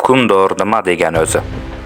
Hukmdor nima degani o'zi?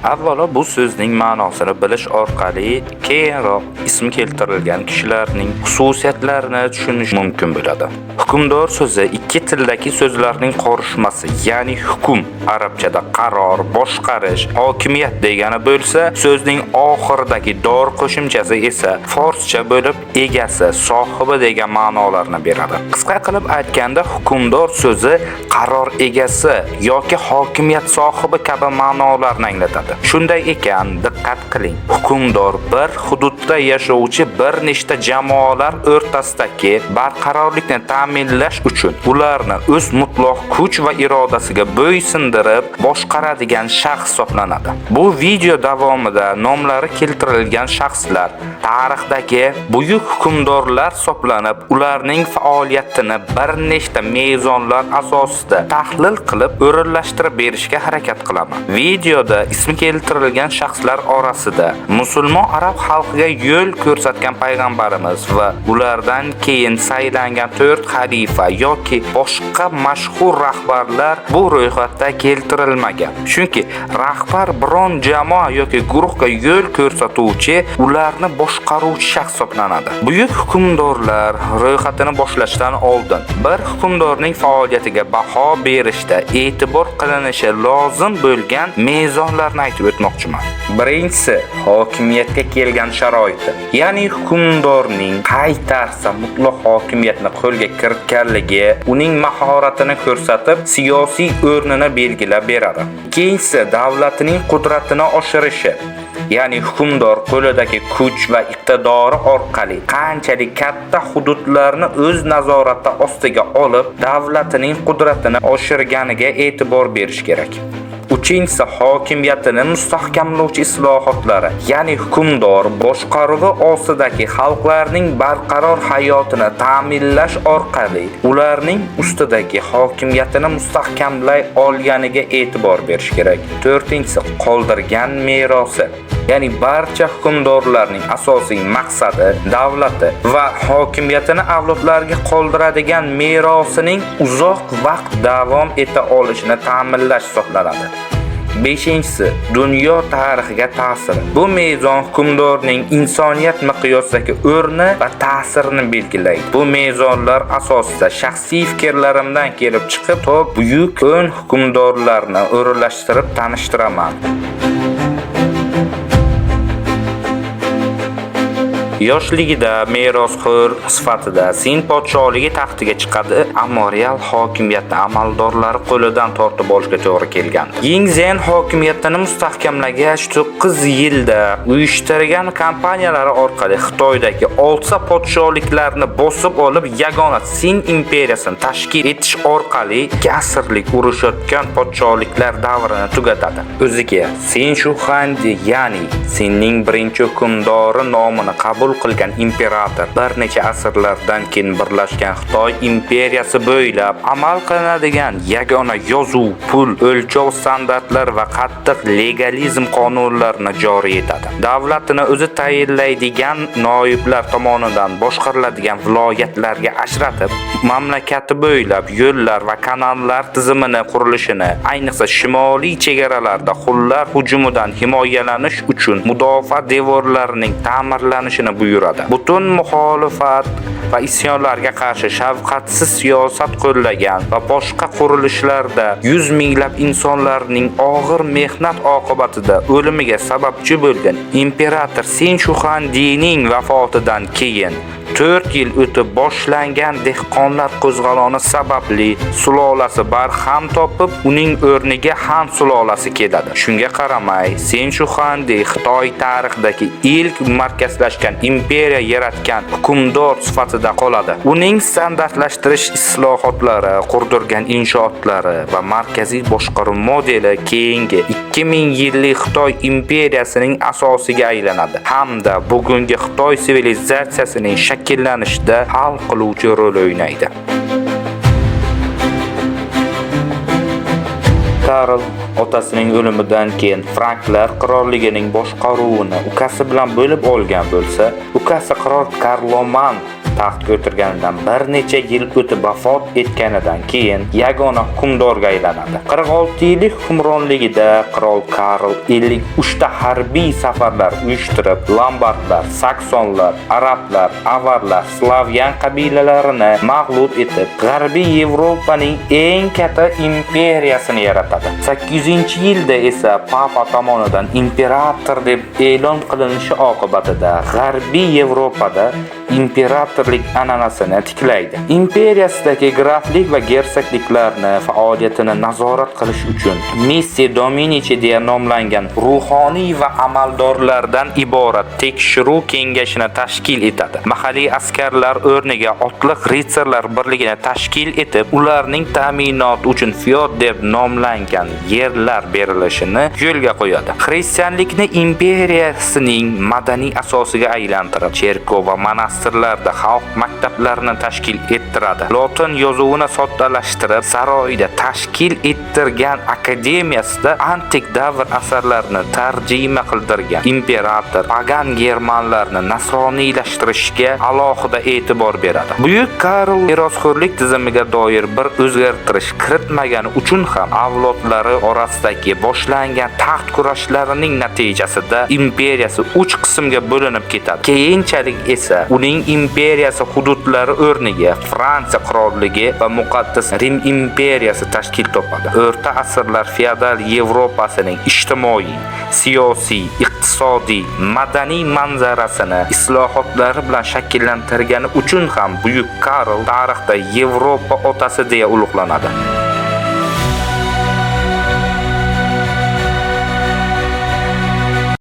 Avvalo bu so'zning ma'nosini bilish orqali keyinroq ism keltirilgan kishilarning xususiyatlarini tushunish mumkin bo'ladi. Hukmdor so'zi ikki tildagi so'zlarning qorishmasi, ya'ni hukm arabchada qaror, boshqarish, hokimiyat degani bo'lsa, so'zning oxiridagi dor qo'shimchasi esa forscha bo'lib egasi, sohibi degan ma'nolarni beradi. Qisqa qilib aytganda, hukmdor so'zi qaror egasi yoki hokimiyat sohibi kabi ma'nolarni anglatadi. Shunday ekan, diqqat qiling. Hukmdor bir hududda yashovchi bir nechta jamoalar o'rtasidagi barqarorlikni ta'minlash uchun ularni o'z mutlaq kuch va irodasiga bo'ysundirib boshqaradigan shaxs hisoblanadi. Bu video davomida nomlari keltirilgan shaxslar tarixdagi buyuk hukmdorlar hisoblanib, ularning faoliyatini bir nechta mezonlar asosida tahlil qilib, o'rinlashtirib berishga harakat qilaman. Videoda ismi keltirilgan shaxslar orasida musulmon arab xalqiga yo'l ko'rsatgan payg'ambarimiz va ulardan keyin saylangan 4 xalifa yoki boshqa mashhur rahbarlar bu ro'yxatda keltirilmagan. Chunki rahbar biron jamoa yoki guruhga yo'l ko'rsatuvchi, ularni boshqaruvchi shaxs hisoblanadi. Buyuk hukmdorlar ro'yxatini boshlashdan oldin bir hukmdorning faoliyatiga baho berishda e'tibor qilinishi lozim bo'lgan mezonlarni aytib o'tmoqchiman. Birinchisi, hokimiyatga kelgan sharoiti. Ya'ni hukmdorning qay tarzda mutlaq hokimiyatni qo'lga kiritganligi uning mahoratini ko'rsatib, siyosiy o'rnini belgilab beradi. Ikkinchisi, davlatining qudratini oshirishi. Ya'ni hukmdor qo'lidagi kuch va iqtidori orqali qanchalik katta hududlarni o'z nazorati ostiga olib, davlatining qudratini oshirganiga e'tibor berish kerak. Uchinchisi, hokimiyatini mustahkamlovchi islohotlari. Ya'ni hukmdor boshqaruvi ostidagi xalqlarning barqaror hayotini ta'minlash orqali ularning ustidagi hokimiyatini mustahkamlay olganiga e'tibor berish kerak. To'rtinchisi, qoldirgan merosi. Ya'ni barcha hukmdorlarning asosiy maqsadi davlati va hokimiyatini avlodlarga qoldiradigan merosining uzoq vaqt davom eta olishini ta'minlash hisoblanadi. Beshinchisi, dunyo tarixiga ta'siri. Bu mezon hukmdorning insoniyat miqyosidagi o'rni va ta'sirini belgilaydi. Bu mezonlar asosida shaxsiy fikrlarimdan kelib chiqib, buyuk 10 hukmdorlarni o'rinlashtirib tanishtiraman. Yoshligida merosxo'r sifatida Sin podsholigi taxtiga chiqadi, ammo real hokimiyatni amaldorlari qo'lidan tortib olishga to'g'ri kelgan. Yingzen hokimiyatini mustahkamlagach 9 yilda uyushtirgan kompaniyalari orqali Xitoydagi olsa podsholiklarni bosib olib, yagona Sin imperiyasini tashkil etish orqali 2 asrlik urushayotgan podsholiklar davrini tugatadi. O'ziga Sin Shuhandi, ya'ni Sinning birinchi hukmdori nomini qabul qilgan imperator bir necha asrlardan keyin birlashgan Xitoy imperiyasi bo'ylab amal qilinadigan yagona yozuv, pul, o'lchov standartlar va qattiq legalizm qonunlarini joriy etadi. Davlatini o'zi tayinlaydigan noyiblar tomonidan boshqariladigan viloyatlarga ajratib, mamlakati bo'ylab yo'llar va kanallar tizimini qurilishini, ayniqsa shimoliy chegaralarda xullar hujumidan himoyalanish uchun mudofaa devorlarining ta'mirlanishini buyuradi. Butun muxolifat va isyonlarga qarshi shafqatsiz siyosat qo'llagan va boshqa qurilishlarda 100 minglab insonlarning og'ir mehnat oqibatida o'limiga sababchi bo'lgan imperator Sin Shuhandining vafotidan keyin 4 yil o'tib boshlangan dehqonlar qo'zg'aloni sababli sulolasi barham topib, uning o'rniga Han sulolasi keladi. Shunga qaramay, Sin Shuhandi Xitoy tarixidagi ilk markazlashgan imperiya yaratgan hukmdor sifatida qoladi. Uning standartlashtirish islohotlari, qurdirgan inshootlari va markaziy boshqaruv modeli keyingi 2000 yillik Xitoy imperiyasining asosiga aylanadi hamda bugungi Xitoy sivilizatsiyasining shakllanishida hal qiluvchi rol o'ynaydi. Karl otasining o'limidan keyin Franklar qirolligining boshqaruvini ukasi bilan bo'lib olgan bo'lsa, ukasi qirol Karloman taxtga o'tirganidan bir necha yil o'tib vafot etganidan keyin yagona hukmdorga aylanadi. 46 yillik hukmronligida qirol Karl 53 ta harbiy safarlar uyushtirib, Lombardlar, Saksonlar, arablar, avarlar, slavyan qabilalarini mag'lub etib, G'arbiy Yevropaning eng katta imperiyasini yaratadi. 800-yilda esa papa tomonidan imperator deb e'lon qilinishi oqibatida G'arbiy Yevropada imperatorlik an'anasini tiklaydi. Imperiyasidagi graflik va gersakliklarni faoliyatini nazorat qilish uchun Messi Dominici deya nomlangan ruhoniy va amaldorlardan iborat tekshiruv kengashini tashkil etadi. Mahalliy askarlar o'rniga otliq ritsarlar birligini tashkil etib, ularning ta'minoti uchun fyod deb nomlangan yerlar berilishini yo'lga qo'yadi. Xristianlikni imperiyasining madaniy asosiga aylantirib, cherkov va monastirlarda xalq maktablarini tashkil ettiradi. Lotin yozuvini soddalashtirib, saroyda tashkil ettirgan akademiyasida antik davr asarlarini tarjima qildirgan imperator pagan germanlarni nasroniylashtirishga alohida e'tibor beradi. Buyuk Karl merosxo'rlik tizimiga doir bir o'zgartirish kiritmagani uchun ham avlodlari orasidagi boshlangan taxt kurashlarining natijasida imperiyasi 3 qismga bo'linib ketadi. Keyinchalik esa uning imperiyasi hududlari o'rniga Fransiya qirolligi va muqaddas Rim imperiyasi tashkil topadi. O'rta asrlar feodal Yevropasining ijtimoiy, siyosiy, iqtisodiy, madaniy manzarasini islohotlari bilan shakllantirgani uchun ham Buyuk Karl tarixda Yevropa otasi deya ulug'lanadi.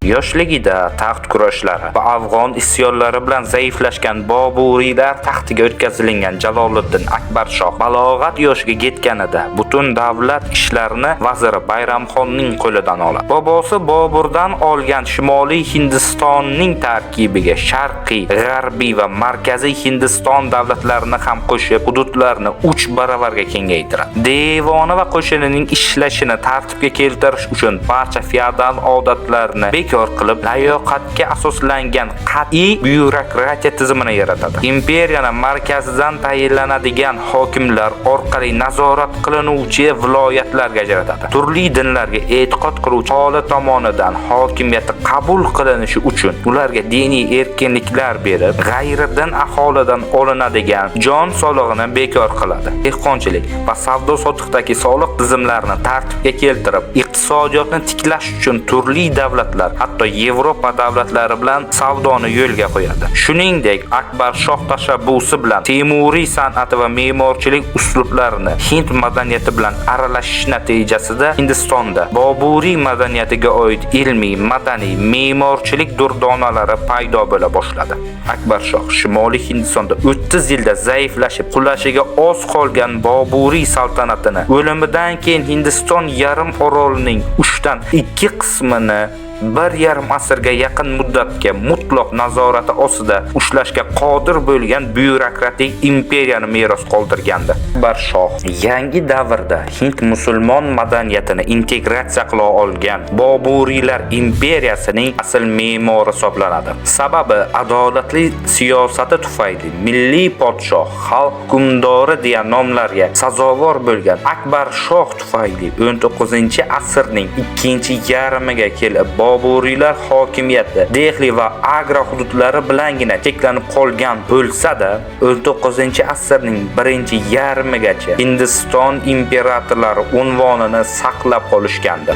Yoshligida taxt kurashlari va afg'on isyonlari bilan zaiflashgan Boburiylar taxtiga o'tkazilingan Jaloliddin Akbar Shoh balog'at yoshiga yetganida butun davlat ishlarini vaziri Bayramxonning qo'lidan oladi. Bobosi Boburdan olgan Shimoliy Hindistonning tarkibiga Sharqiy, G'arbiy va Markaziy Hindiston davlatlarini ham qo'shib, hududlarni 3 baravarga kengaytiradi. Devoni va qo'shinining ishlashini tartibga keltirish uchun barcha feodal odatlarni qilib, layoqatga asoslangan qat'iy byurokratiya tizimini yaratadi. Imperiyani markazidan tayinlanadigan hokimlar orqali nazorat qilinuvchi viloyatlarga ajratadi. Turli dinlarga e'tiqod qiluvchi aholi tomonidan hokimiyati qabul qilinishi uchun ularga diniy erkinliklar berib, g'ayridin aholidan olinadigan jon solig'ini bekor qiladi. Dehqonchilik va savdo-sotiqdagi soliq tizimlarini tartibga keltirib, iqtisodiyotni tiklash uchun turli davlatlar, hatto Yevropa davlatlari bilan savdoni yo'lga qo'yadi. Shuningdek, Akbar Shoh tashabbusi bilan Temuriy san'ati va me'morchilik uslublarini Hind madaniyati bilan aralashish natijasida Hindistonda Boburiy madaniyatiga oid ilmiy, madaniy, me'morchilik durdonalari paydo bo'la boshladi. Akbar Shoh Shimoliy Hindistonda 30 yilda zaiflashib, qulashiga oz qolgan Boburiy saltanatini o'limidan keyin Hindiston yarim orolining 3dan 2 qismini 1,5 asrga yaqin muddatga mutlaq nazorati ostida ushlashga qodir bo'lgan byurokratik imperiyani meros qoldirgandi. Akbar Shoh yangi davrda Hind musulmon madaniyatini integratsiya qila olgan Boburiylar imperiyasining asl me'mori hisoblanadi. Sababi adolatli siyosati tufayli milliy podshoh, xalq hukmdori deya nomlarga sazovor bo'lgan Akbar Shoh tufayli 19-asrning ikkinchi yarmiga kelib Boburiylar hokimiyati Dehli va Agra hududlari bilangina cheklanib qolgan bo'lsa-da, 19-asrning birinchi yarmigacha Hindiston imperatorlari unvonini saqlab qolishgandi.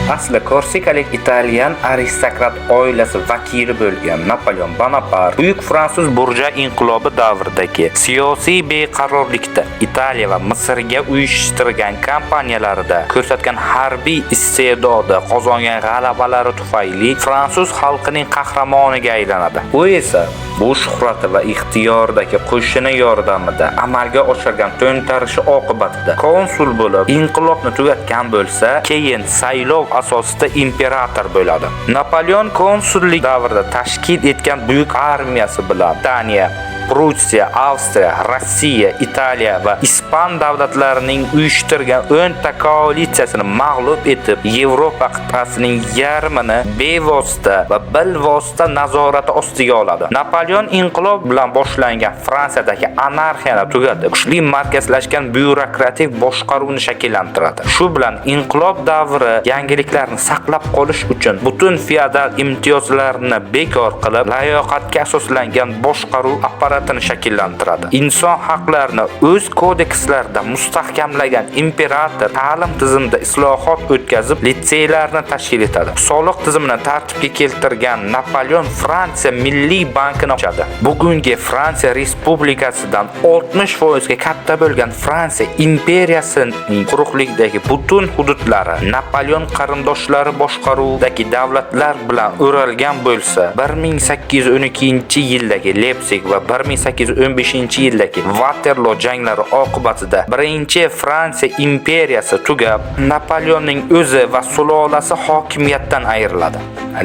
Asli korsikalik italyan aristokrat oilasi vakili bo'lgan Napoleon Bonaparte buyuk fransuz burja inqilobi davridagi siyosiy beqarorlikda Italiya va Misrga uyushtirgan kampaniyalarida ko'rsatgan harbiy iste'dodi qozongan g'alabalari tufayli fransuz xalqining qahramoniga aylanadi. Bu esa bu shuhrati va ixtiyoridagi qo'shini yordamida amalga oshirgan to'ntarishi oqibatida konsul bo'lib inqilobni tugatgan bo'lsa, keyin saylov asosida imperator bo'ladi. Napoleon konsullik davrida tashkil etgan buyuk armiyasi bilan Daniya, Prussiya, Avstriya, Rossiya, Italiya va Ispan davlatlarining uyushtirgan 10 ta koalitsiyasini mag'lub etib, Yevropa qit'asining yarmini bevosita va bilvosita nazorati ostiga oladi. Napoleon inqilob bilan boshlangan Fransiyadagi anarxiyani tugatib, kuchli markazlashgan byurokratik boshqaruvni shakllantiradi. Shu bilan inqilob davri yangiliklarni saqlab qolish uchun butun feodal imtiyozlarni bekor qilib, layoqatga asoslangan boshqaruv apparatini shakllantiradi. Inson haqlarini o'z kodekslarida mustahkamlagan imperator ta'lim tizimida islohot o'tkazib, litseylarni tashkil etadi. Soliq tizimini tartibga keltirgan Napoleon Fransiya Milliy bankini ochadi. Bugungi Fransiya Respublikasidan 60% ga katta bo'lgan Fransiya imperiyasining quruqlikdagi butun hududlari Napoleon qarindoshlari boshqaruvidagi davlatlar bilan o'ralgan bo'lsa, 1812-yildagi Leipzig va 1815-yildagi Waterloo janglari oqibatida birinchi Fransiya imperiyasi tugab, Napoleonning o'zi va sulolasi hokimiyatdan ayriladi.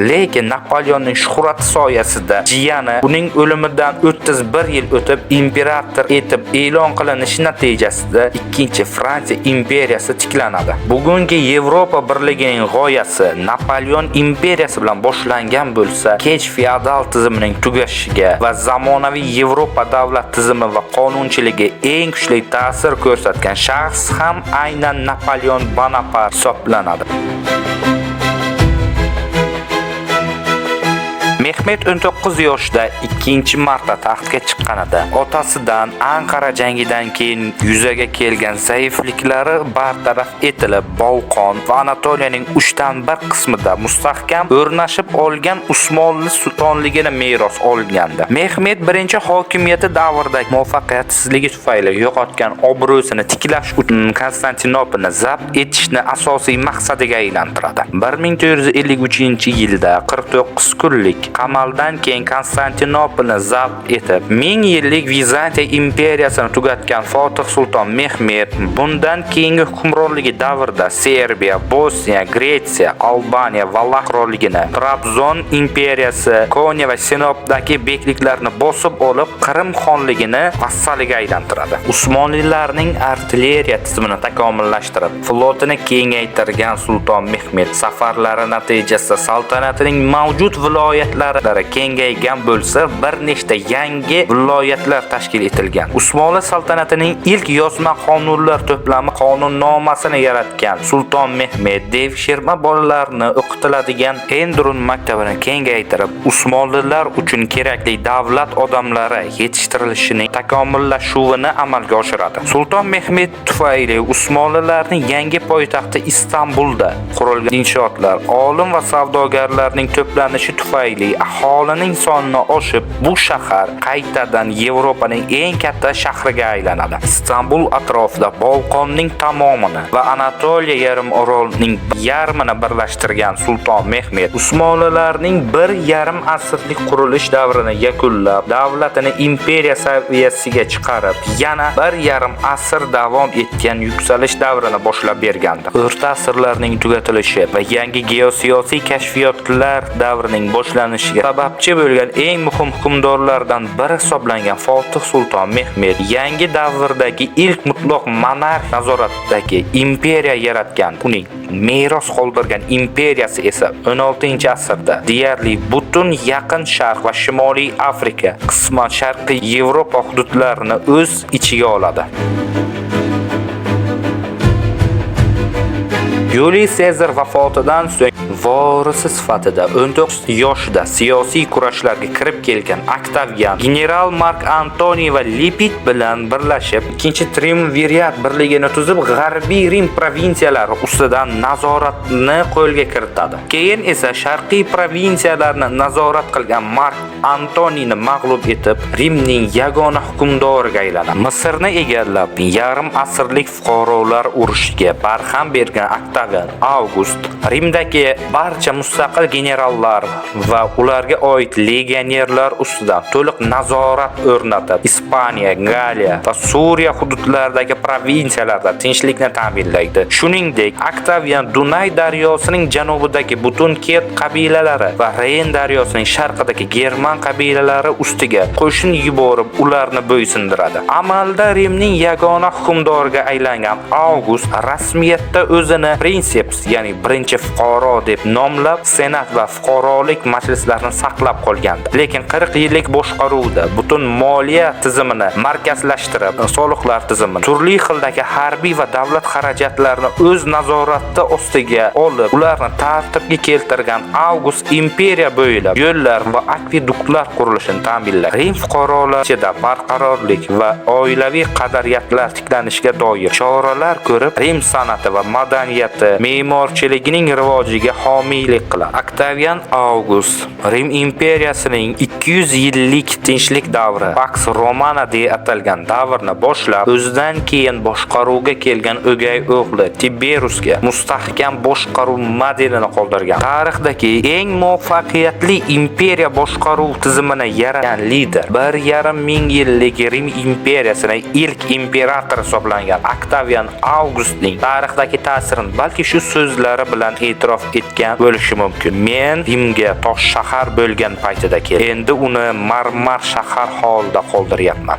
Lekin Napoleonning shuhrati soyasida jiyani uning o'limidan 31 yil o'tib imperator etib e'lon qilinishi natijasida ikkinchi Fransiya imperiyasi tiklanadi. Bugungi Yevropa birligining g'oyasi Napoleon imperiyasi bilan boshlangan bo'lsa, kech feodal tizimining tugashiga va zamonaviy Yevropa davlat tizimi va qonunchiligi eng kuchli ta'sir ko'rsatgan shaxs ham aynan Napoleon Bonaparte hisoblanadi. Mehmet 19 yoshda 2-marta taxtga chiqqanida otasidan Anqara jangidan keyin yuzaga kelgan zaifliklari bartaraf etilib, Bolqon va Anatoliyaning 3dan 1 qismida mustahkam o'rnashib olgan Usmonli sultonligini meros olgandi. Mehmet birinchi hokimiyati davridagi muvaffaqiyatsizligi tufayli yo'qotgan obro'sini tiklash uchun Konstantinopolni zabt etishni asosiy maqsadiga aylantiradi. 1453-yilda 49 kunlik qamaldan keyin Konstantinopolni zabt etib, 1000 yillik Vizantiya imperiyasini tugatgan Fotih sulton Mehmet bundan keyingi hukmronligi davrida Serbiya, Bosniya, Gretsiya, Albaniya va Valaq qirolligini, Trabzon imperiyasi, Konya va Sinopdagi bekliklarni bosib olib, Qrim xonligini vassaliga aylantiradi. Usmonlilarning artilleriya tizimini takomillashtirib, flotini kengaytirgan sulton Mehmet safarlari natijasida saltanatining mavjud viloyatlari kengaygan bo'lsa, bir nechta yangi viloyatlar tashkil etilgan. Usmonli saltanatining ilk yozma qonunlar to'plami qonunnomasini yaratgan sulton Mehmet devshirma bolalarni o'qitiladigan Endrun maktabini kengaytirib, Usmonlilar uchun kerakli davlat odamlari yetishtirilishini takomillashuvini amalga oshiradi. Sulton Mehmet tufayli Usmonlilarning yangi poytaxti Istanbulda qurilgan inshootlar, olim va savdogarlarning to'planishi tufayli aholining sonini oshib, bu shahar qaytadan Yevropaning eng katta shahriga aylanadi. Istanbul atrofida Bolqonning tamomini va Anatoliya yarim orolining yarmini birlashtirgan sulton Mehmet Usmonlilarning 1,5 asrlik qurilish davrini yakunlab, davlatini imperiya saviyasiga chiqarib, yana 1,5 asr davom etgan yuksalish davrini boshlab bergandi. O'rta asrlarning tugatilishi va yangi geosiyosiy kashfiyotlar davrining boshlanishiga sababchi bo'lgan eng muhim hukmdorlardan biri hisoblangan Fotih sulton Mehmet yangi davrdagi ilk mutlaq monarx nazoratidagi imperiya yaratgan. Uning meros qoldirgan imperiyasi esa 16-asrda deyarli butun Yaqin Sharq va Shimoliy Afrika, qisman Sharqiy Yevropa hududlarini o'z ichiga oladi. Julius Caesar vafotidan so'ng vorisi sifatida 19 yoshida siyosiy kurashlarga kirib kelgan Octavian general Mark Antony va Lipid bilan birlashib, ikkinchi triumvirat birligini tuzib, G'arbiy Rim provinsiyalari ustidan nazoratni qo'lga kiritadi. Keyin esa sharqiy provinsiyalarni nazorat qilgan Mark Antonyni mag'lub etib, Rimning yagona hukmdoriga aylanadi. Misrni egallab, yarim asrlik fuqarolar urushiga barham bergan Octavian August Rimdagi barcha mustaqil generallar va ularga oid legionerlar ustidan to'liq nazorat o'rnatib, Ispaniya, Galiya va Suriya hududlaridagi provinsiyalarda tinchlikni ta'minlaydi. Shuningdek, Oktavian Dunay daryosining janubidagi butun Ket qabilalari va Reyn daryosining sharqidagi german qabilalari ustiga qo'shin yuborib, ularni bo'ysundiradi. Amalda Rimning yagona hukmdoriga aylangan August rasmiyatda o'zini princeps, ya'ni birinchi fuqaro deb nomlab, senat va fuqarolik majlislarini saqlab qolgandi. Lekin 40 yillik boshqaruvda butun moliya tizimini markazlashtirib, soliqlar tizimini, turli xildagi harbiy va davlat xarajatlarini o'z nazorati ostiga olib, ularni tartibga keltirgan August imperiya bo'ylab yo'llar va akveduktlar qurilishini ta'minladi. Rim fuqarolariga barqarorlik va oilaviy qadriyatlar tiklanishiga doir choralar ko'rib, Rim san'ati va madaniyati, me'morchiligining rivojiga homiylik qiladi. Oktavian August Rim imperiyasining 200 yillik tinchlik davri, Pax Romana deya atalgan davrni boshlab, o'zidan keyin boshqaruvga kelgan o'gay o'g'li Tiberiusga mustahkam boshqaruv modelini qoldirgan. Tarixdagi eng muvaffaqiyatli imperiya boshqaruv tizimini yaratgan lider, 1,5 ming yillik Rim imperiyasining ilk imperatori hisoblangan Oktavian Augustning tarixdagi ta'sirini balki shu so'zlari bilan e'tirof etgan bo'lishi mumkin. Men Rimga tosh shahar bo'lgan paytida keldim. Endi uni marmar shahar holida qoldiryapman.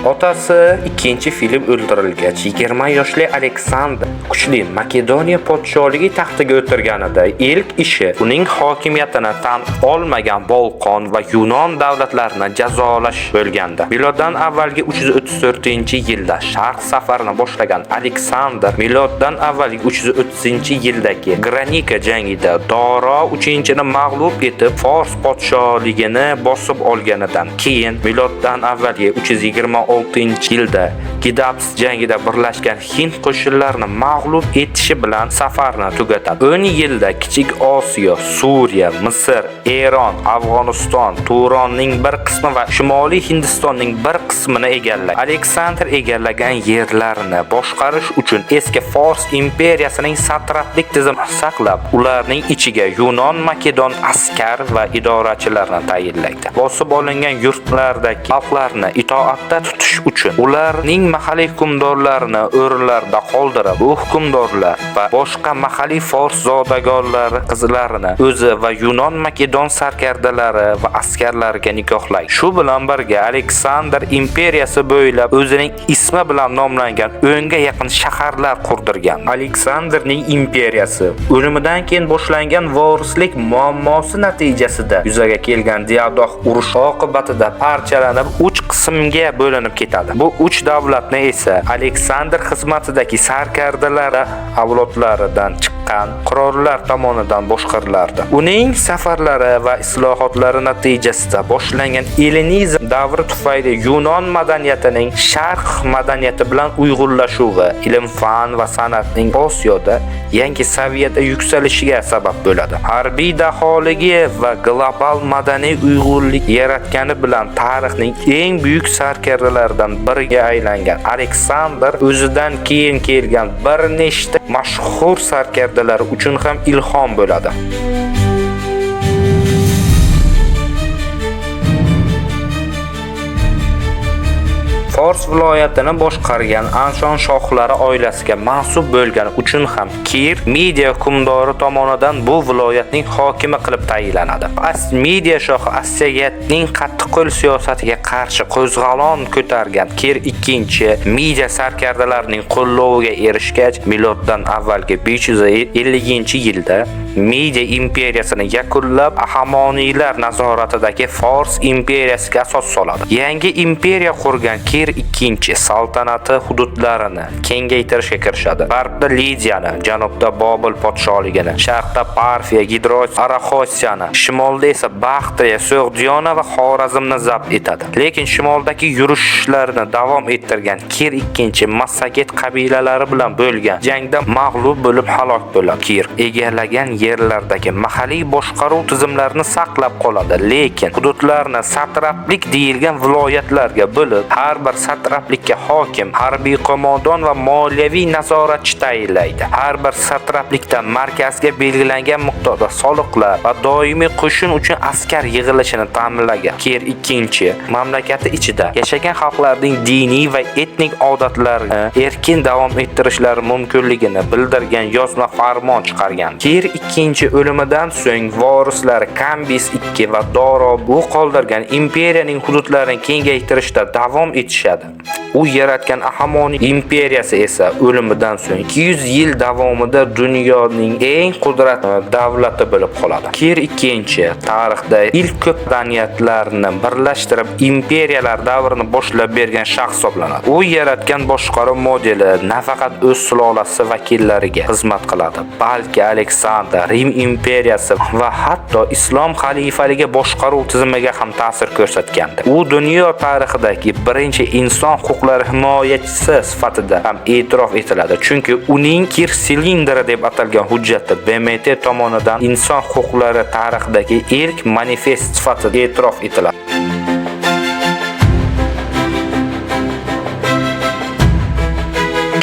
Otasi ikkinchi Filip o'ldirilgach, 20 yoshli Aleksandr kuchli Makedoniya podsholigi taxtiga o'tirganida ilk ishi uning hokimiyatini tan olmagan Bolqon va Yunon davlatlarini jazolash bo'lgandi. Miloddan avvalgi 334-yilda Sharq safarini boshlagan Aleksandr miloddan avvalgi 330-yildagi Granika jangida Doro 3-ni mag'lub etib Fors podsholigini bosib olganidan keyin miloddan avvalgi 326-yilda Gidaps jangida birlashgan Hind qo'shinlarini mag'lub etishi bilan safarni tugatadi. 10 yilda Kichik Osiyo, Suriya, Misr, Eron, Afg'oniston, Turonning bir qismi va Shimoliy Hindistonning bir qismini egallagan. Aleksandr egallagan yerlarni boshqarish uchun eski Fors imperiyasining satraplik tizimini saqlab, ularning ichiga Yunon, Makedon askar va idorachilarni tayinlaydi. Bosib olingan yurtlardagi xalqlarni itoatda tutish uchun ularning mahalliy hukmdorlarini o'rinlarda qoldirib, bu hukmdorlar va boshqa mahalliy Fors zodagonlari qizlarini o'zi va Yunon Makedon sarkardalari va askarlariga nikohlaydi. Shu bilan birga Aleksandr imperiyasi bo'ylab o'zining ismi bilan nomlangan 10 ga yaqin shaharlar qurdirgan. Aleksandrning imperiyasi o'limidan keyin boshlangan vorislik muammosi natijasida yuzaga kelgan diadoh urush oqibatida parchalanib 3 qismga bo'linib ketadi. Bu 3 davlatni esa Aleksandr xizmatidagi sarkardalar avlodlaridan chiqqan qirollar tomonidan boshqarilardi. Uning safarlari va islohotlari natijasida boshlangan Ellinizm davri tufayli Yunon madaniyatining Sharq madaniyati bilan uyg'unlashuvi ilm-fan va san'atning Osiyoda yangi saviyada yuksalishiga sabab bo'ladi. Harbiy daholigi va global madaniy uyg'unlik yaratgani bilan tarixning eng buyuk sarkardalaridan biriga aylangan Aleksandr o'zidan keyin kelgan bir nechta mashhur sarkardalar uchun ham ilhom bo'ladi. Fors viloyatini boshqargan Anshon shohlari oilasiga mansub bo'lgani uchun ham Kir Media hukmdori tomonidan bu viloyatning hokimi qilib tayinlanadi. Media shohi Astiagetning qattiqqo'l siyosatiga qarshi qo'zg'olon ko'targan Kir II Media sarkardalarining qo'lloviga erishgach, miloddan avvalgi 550-yilda Media imperiyasini yakunlab, Ahamoniylar nazoratidagi Fors imperiyasiga asos soladi. Yangi imperiya qurgan Kir II saltanati hududlarini kengaytirishga kirishadi. G'arbda Lidiyani, janubda Bobil podsholigini, sharqda Parfiya, Gidros, Araxosiyani, shimolda esa Baxtriya, So'g'diyona va Xorazmni zabt etadi. Lekin shimoldagi yurishlarini davom ettirgan Kir II Massaget qabilalari bilan bo'lgan jangda mag'lub bo'lib halok bo'ladi. Kir egallagan yerlardagi mahalliy boshqaruv tizimlarini saqlab qoladi, lekin hududlarni satraplik deyilgan viloyatlarga bo'lib, har bir satraplikka hokim, harbiy qo'mondon va moliyaviy nazoratchi tayinlaydi. Har bir satraplikdan markazga belgilangan miqdorda soliqlar va doimiy qo'shin uchun askar yig'ilishini ta'minlagan. Kir ikkinchi mamlakati ichida yashagan xalqlarning diniy va etnik odatlarini erkin davom ettirishlari mumkinligini bildirgan yozma farmon chiqargan. Kir ikkinchi o'limidan so'ng vorislari Kambis II va Doro bu qoldirgan imperiyaning hududlarini kengaytirishda davom etishadi. U yaratgan Ahamoniy imperiyasi esa o'limidan so'ng 200 yil davomida dunyoning eng qudratli davlati bo'lib qoladi. Kir ikkinchi tarixda ilk ko'p madaniyatlarni birlashtirib imperiyalar davrini boshlab bergan shaxs hisoblanadi. U yaratgan boshqaruv modeli nafaqat o'z sulolasi vakillariga xizmat qiladi, balki Aleksandr, Rim imperiyasi va hatto islom xalifaligi boshqaruv tizimiga ham ta'sir ko'rsatgandi. U dunyo tarixidagi birinchi inson huquqlari himoyachisi sifatida ham e'tirof etiladi, chunki uning Kir silindri deb atalgan hujjati BMT tomonidan inson huquqlari tarixidagi ilk manifest sifatida e'tirof etiladi.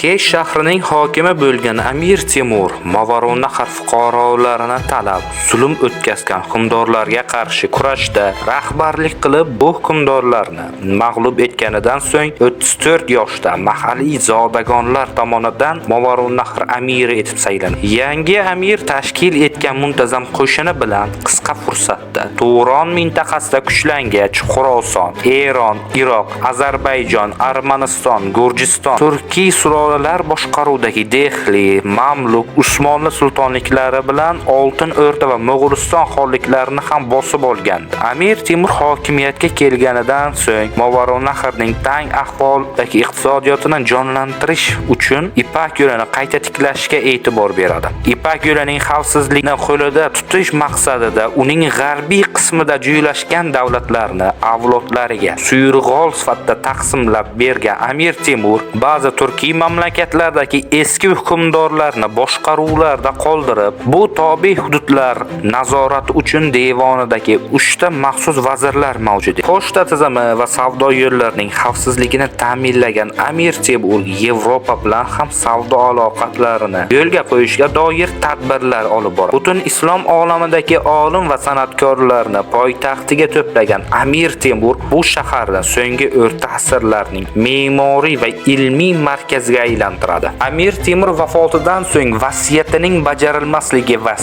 Kesh shahrining hokimi bo'lgan Amir Temur Movarounnahr fuqarolarini talab, zulm o'tkazgan hukmdorlarga qarshi kurashda rahbarlik qilib, bu hukmdorlarni mag'lub etganidan so'ng 34 yoshda mahalliy zodagonlar tomonidan Movarounnahr amiri etib saylandi. Yangi amir tashkil etgan muntazam qo'shini bilan qisqa fursatda Turon mintaqasida kuchlangach, Xorason, Eron, Iroq, Ozarbayjon, Armaniston, Gurjiston, Turkiy sulolalar boshqaruvidagi Dehli, Mamluk, Usmonli sultonliklari bilan Oltin O'rta va Mo'g'uliston xonliklarini ham bosib olgandi. Amir Temur hokimiyatga kelganidan so'ng Movarounnahrning tang ahvoldagi iqtisodiyotini jonlantirish uchun Ipak yo'lini qayta tiklashga e'tibor beradi. Ipak yo'lining xavfsizlikni qo'lida tutish maqsadida uning g'arbiy qismida joylashgan davlatlarni avlodlariga suyrg'ol sifatida taqsimlab bergan Amir Temur ba'zi Turkiy mamlakatlardagi eski hukmdorlarni boshqaruvlarda qoldirib, bu tobe hududlar nazorati uchun devonidagi 3 ta maxsus vazirlar mavjud edi. Pochta tizimi va savdo yo'llarining xavfsizligini ta'minlagan Amir Temur Yevropa bilan ham savdo aloqalarini yo'lga qo'yishga doir tadbirlar olib boradi. Butun islom olamidagi olim va san'atkorlarni poytaxtiga to'plagan Amir Temur bu shaharni so'nggi o'rta asrlarning me'moriy va ilmiy markaziga aylantiradi. Amir Temur vafotidan so'ng vasiyatining bajarilmasligi va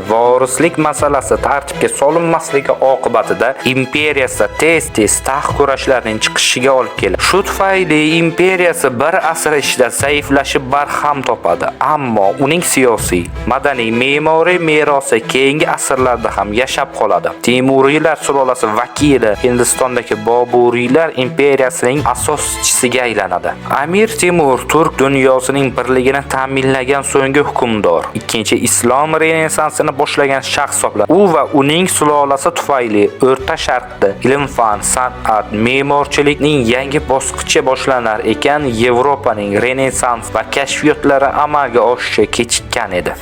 vorislik masalasi tartibga solinmasligi oqibatida imperiyasi tez-tez taxt kurashlarining chiqishiga olib keldi. Shu tufayli imperiyasi bir asr ichida zaiflashib barham topadi, ammo uning siyosiy, madaniy, me'moriy merosi keyingi asrlarda ham yashab qoladi. Temuriylar sulolasi vakili Hindistondagi Boburiylar imperiyasining asoschisiga aylanadi. Amir Temur Turk dunyosining birligini ta'minlagan so'nggi hukmdor, ikkinchi islom renesansini boshlagan shaxs hisoblanadi. U va uning sulolasi tufayli O'rta Sharqda ilm-fan, san'at, me'morchilikning yangi bosqichi boshlanar ekan, Yevropaning renessans va kashfiyotlari amalga oshishi kechikkan edi.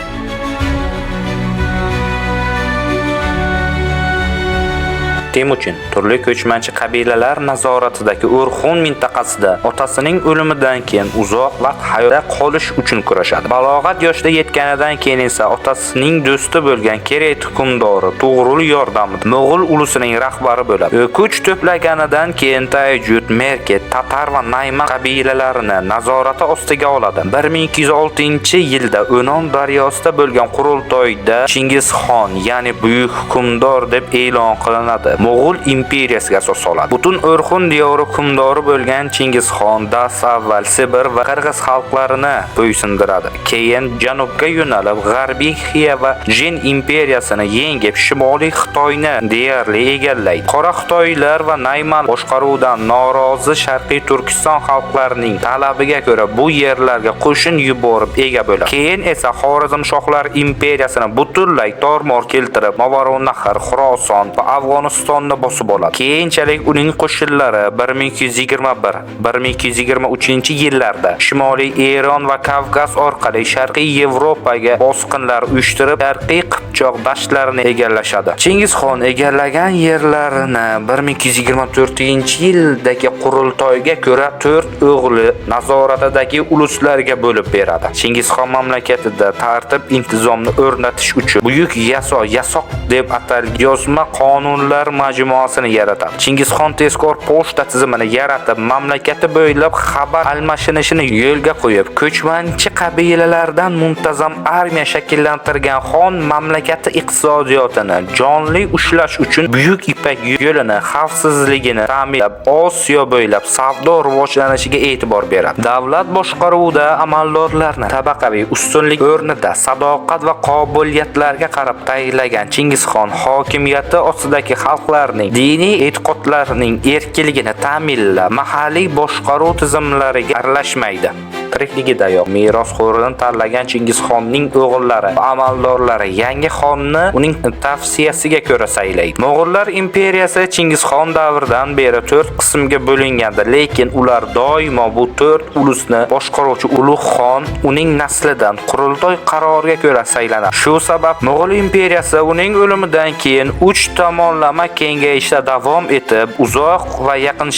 Temujin turli ko'chmanchi qabilalar nazoratidagi O'rxun mintaqasida otasining o'limidan keyin uzoq vaqt hayotda qolish uchun kurashadi. Balog'at yoshida yetganidan keyin esa otasining do'sti bo'lgan Keret hukmdori To'g'rul yordamida Mo'g'ul ulusining rahbari bo'ladi. Kuch to'plaganidan keyin Tayjud, Merket, Tatar va Nayman qabilalarini nazorati ostiga oladi. 1206-yilda O'non daryosida bo'lgan qurultoyda Chingizxon, ya'ni buyuk hukmdor deb e'lon qilinadi. Mo'g'ul imperiyasiga asos soladi. Butun O'rxun diyori hukmdori bo'lgan Chingizxon avval Sibir va Qirg'iz xalqlarini bo'ysundiradi. Keyin janubga yo'nalib, G'arbiy Xiva va Jin imperiyasini yengib, Shimoliy Xitoyni deyarli egallaydi. Qora Xitoylar va Nayman boshqaruvidan norozi Sharqiy Turkiston xalqlarining talabiga ko'ra bu yerlarga qo'shin yuborib ega bo'ladi. Keyin esa Xorazmshohlar imperiyasini butunlay tormor keltirib, Movarounnahr, Xorason va Afg'oniston Afg'onistonni bosib oladi. Keyinchalik uning qo'shinlari 1221-1223-yillarda Shimoliy Eron va Kavkaz orqali Sharqiy Yevropaga bosqinlar uyushtirib, Sharqiy Qipchoq dashtlarini egallashadi. Chingizxon egallagan yerlarini 1224-yildagi qurultoyga ko'ra 4 o'g'li nazoratidagi uluslarga bo'lib beradi. Chingizxon mamlakatida tartib intizomni o'rnatish uchun buyuk yasoq deb atalgan yozma qonunlar majmuasini yaratadi. Chingizxon tezkor pochta tizimini yaratib, mamlakati bo'ylab xabar almashinishini yo'lga qo'yib, ko'chmanchi qabilalardan muntazam armiya shakllantirgan xon mamlakati iqtisodiyotini jonli ushlash uchun Buyuk Ipak yo'lini xavfsizligini ta'minlab, Osiyo bo'ylab savdo rivojlanishiga e'tibor beradi. Davlat boshqaruvida amaldorlarni tabaqaviy ustunlik o'rnida sadoqat va qobiliyatlarga qarab tayinlagan Chingizxon hokimiyati ostidagi xalqlarning diniy e'tiqodlarining erkinligini ta'minlab, mahalliy boshqaruv tizimlariga aralashmaydi. Tirikligidayoq merosxo'rini tanlagan Chingizxonning o'g'illari va amaldorlari yangi xonni uning tavsiyasiga ko'ra saylaydi. Mo'g'ullar imperiyasi Chingizxon davridan beri 4 qismga bo'lingandi, lekin ular doimo bu 4 ulusni boshqaruvchi ulug' xon uning naslidan qurultoy qaroriga ko'ra saylanadi. Shu sabab Mo'g'ul imperiyasi uning o'limidan keyin 3 tomonlama kengayishda davom etib, uzoq va yaqin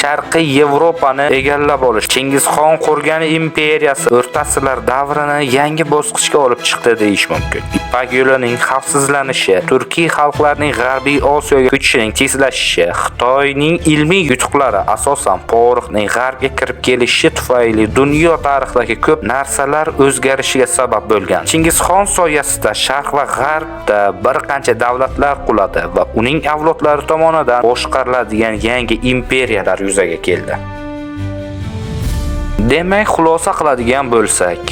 Sharqiy Yevropani egallab olish. Chingizxon qurgan imperiyasi O'rta asrlar davrini yangi bosqichga olib chiqdi deyish mumkin. Ipak yo'lining xavfsizlanishi, turkiy xalqlarning G'arbiy Osiyoga ko'chishining tezlashishi, Xitoyning ilmiy yutuqlari, asosan Poroxning G'arbga kirib kelishi tufayli dunyo tarixidagi ko'p narsalar o'zgarishiga sabab bo'lgan. Chingizxon soyasida Sharq va G'arbda bir qancha davlatlar quladi va uning avlodlari tomonidan boshqariladigan yangi imperiyalar yuzaga keldi. Demak, xulosa qiladigan bo'lsak,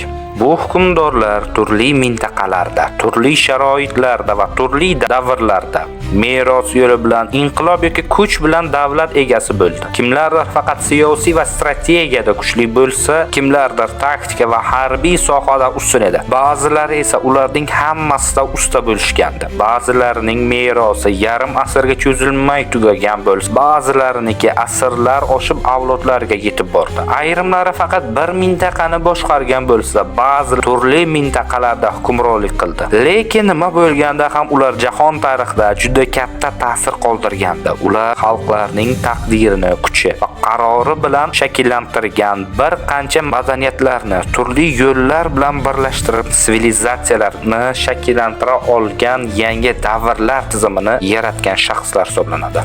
bu hukmdorlar turli mintaqalarda, turli sharoitlarda va turli davrlarda meros yo'li bilan, inqilob yoki kuch bilan davlat egasi bo'ldi. Kimlardir faqat siyosiy va strategiyada kuchli bo'lsa, kimlardir taktika va harbiy sohada ustun edi. Ba'zilari esa ularning hammasida usta bo'lishgandi. Ba'zilarining merosi yarim asrga cho'zilmay tugagan bo'lsa, ba'zilariniki asrlar oshib avlodlarga yetib bordi. Ayrimlari faqat bir mintaqani boshqargan bo'lsa, ba'zi turli mintaqalarda hukmronlik qildi. Lekin nima bo'lganda ham ular jahon tarixida juda katta ta'sir qoldirgandi. Ular xalqlarning taqdirini, kuchi va qarori bilan shakllantirgan bir qancha madaniyatlarni turli yo'llar bilan birlashtirib, sivilizatsiyalarni shakllantira olgan yangi davrlar tizimini yaratgan shaxslar hisoblanadi.